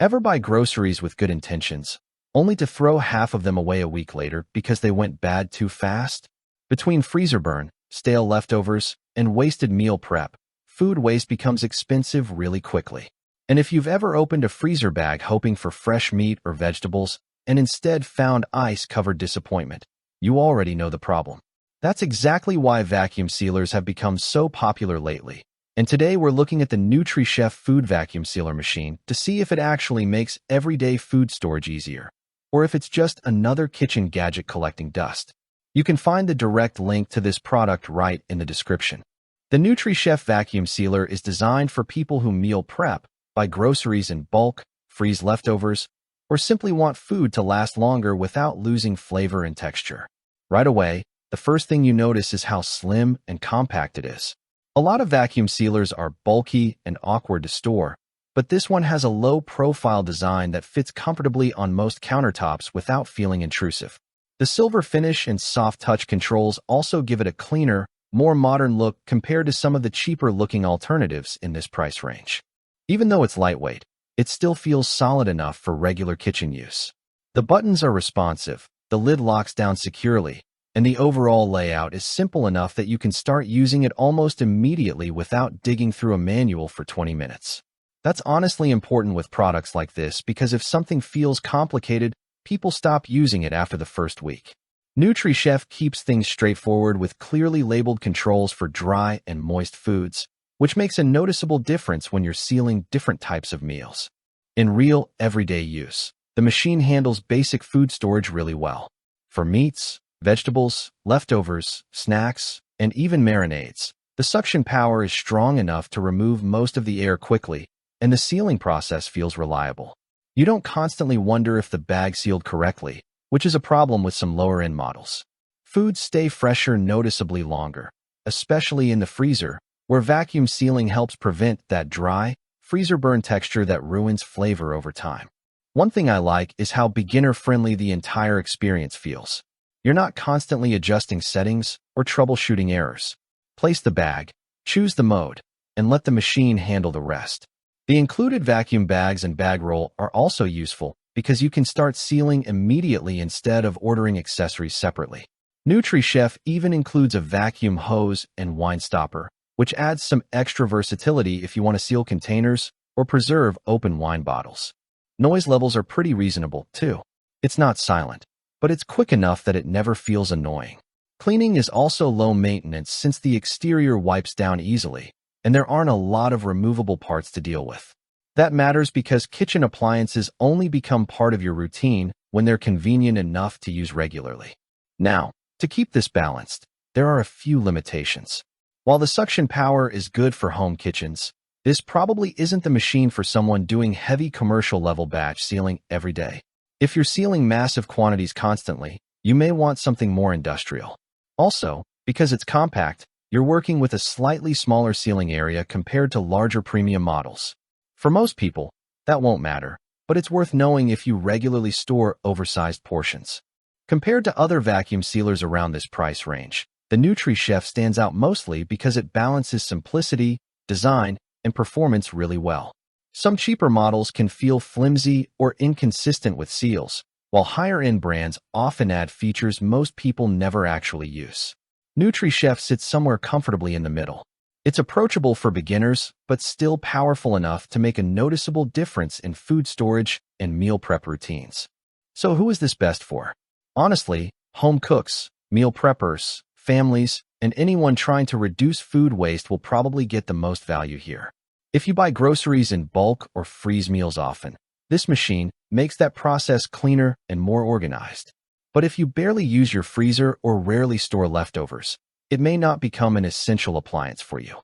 Ever buy groceries with good intentions, only to throw half of them away a week later because they went bad too fast? Between freezer burn, stale leftovers, and wasted meal prep, food waste becomes expensive really quickly. And if you've ever opened a freezer bag hoping for fresh meat or vegetables and instead found ice-covered disappointment, you already know the problem. That's exactly why vacuum sealers have become so popular lately. And today we're looking at the Nutrichef food vacuum sealer machine to see if it actually makes everyday food storage easier, or if it's just another kitchen gadget collecting dust. You can find the direct link to this product right in the description. The Nutrichef vacuum sealer is designed for people who meal prep, buy groceries in bulk, freeze leftovers, or simply want food to last longer without losing flavor and texture. Right away, the first thing you notice is how slim and compact it is. A lot of vacuum sealers are bulky and awkward to store, but this one has a low-profile design that fits comfortably on most countertops without feeling intrusive. The silver finish and soft touch controls also give it a cleaner, more modern look compared to some of the cheaper-looking alternatives in this price range. Even though it's lightweight, it still feels solid enough for regular kitchen use. The buttons are responsive, the lid locks down securely, and the overall layout is simple enough that you can start using it almost immediately without digging through a manual for 20 minutes. That's honestly important with products like this because if something feels complicated, people stop using it after the first week. Nutrichef keeps things straightforward with clearly labeled controls for dry and moist foods, which makes a noticeable difference when you're sealing different types of meals. In real, everyday use, the machine handles basic food storage really well. For meats, vegetables, leftovers, snacks, and even marinades, the suction power is strong enough to remove most of the air quickly, and the sealing process feels reliable. You don't constantly wonder if the bag sealed correctly, which is a problem with some lower-end models. Foods stay fresher noticeably longer, especially in the freezer, where vacuum sealing helps prevent that dry, freezer burn texture that ruins flavor over time. One thing I like is how beginner-friendly the entire experience feels. You're not constantly adjusting settings or troubleshooting errors. Place the bag, choose the mode, and let the machine handle the rest. The included vacuum bags and bag roll are also useful because you can start sealing immediately instead of ordering accessories separately. Nutrichef even includes a vacuum hose and wine stopper, which adds some extra versatility if you want to seal containers or preserve open wine bottles. Noise levels are pretty reasonable, too. It's not silent, but it's quick enough that it never feels annoying. Cleaning is also low maintenance since the exterior wipes down easily, and there aren't a lot of removable parts to deal with. That matters because kitchen appliances only become part of your routine when they're convenient enough to use regularly. Now, to keep this balanced, there are a few limitations. While the suction power is good for home kitchens, this probably isn't the machine for someone doing heavy commercial-level batch sealing every day. If you're sealing massive quantities constantly, you may want something more industrial. Also, because it's compact, you're working with a slightly smaller sealing area compared to larger premium models. For most people, that won't matter, but it's worth knowing if you regularly store oversized portions. Compared to other vacuum sealers around this price range, the Nutrichef stands out mostly because it balances simplicity, design, and performance really well. Some cheaper models can feel flimsy or inconsistent with seals, while higher-end brands often add features most people never actually use. Nutrichef sits somewhere comfortably in the middle. It's approachable for beginners, but still powerful enough to make a noticeable difference in food storage and meal prep routines. So who is this best for? Honestly, home cooks, meal preppers, families, and anyone trying to reduce food waste will probably get the most value here. If you buy groceries in bulk or freeze meals often, this machine makes that process cleaner and more organized. But if you barely use your freezer or rarely store leftovers, it may not become an essential appliance for you.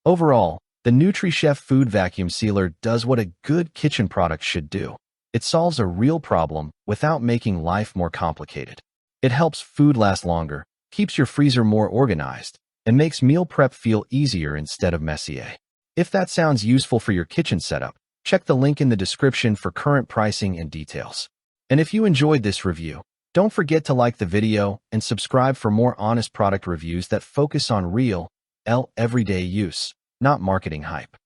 Overall, the Nutrichef food vacuum sealer does what a good kitchen product should do. It solves a real problem without making life more complicated. It helps food last longer, keeps your freezer more organized, and makes meal prep feel easier instead of messier. If that sounds useful for your kitchen setup, check the link in the description for current pricing and details. And if you enjoyed this review, don't forget to like the video and subscribe for more honest product reviews that focus on real, everyday use, not marketing hype.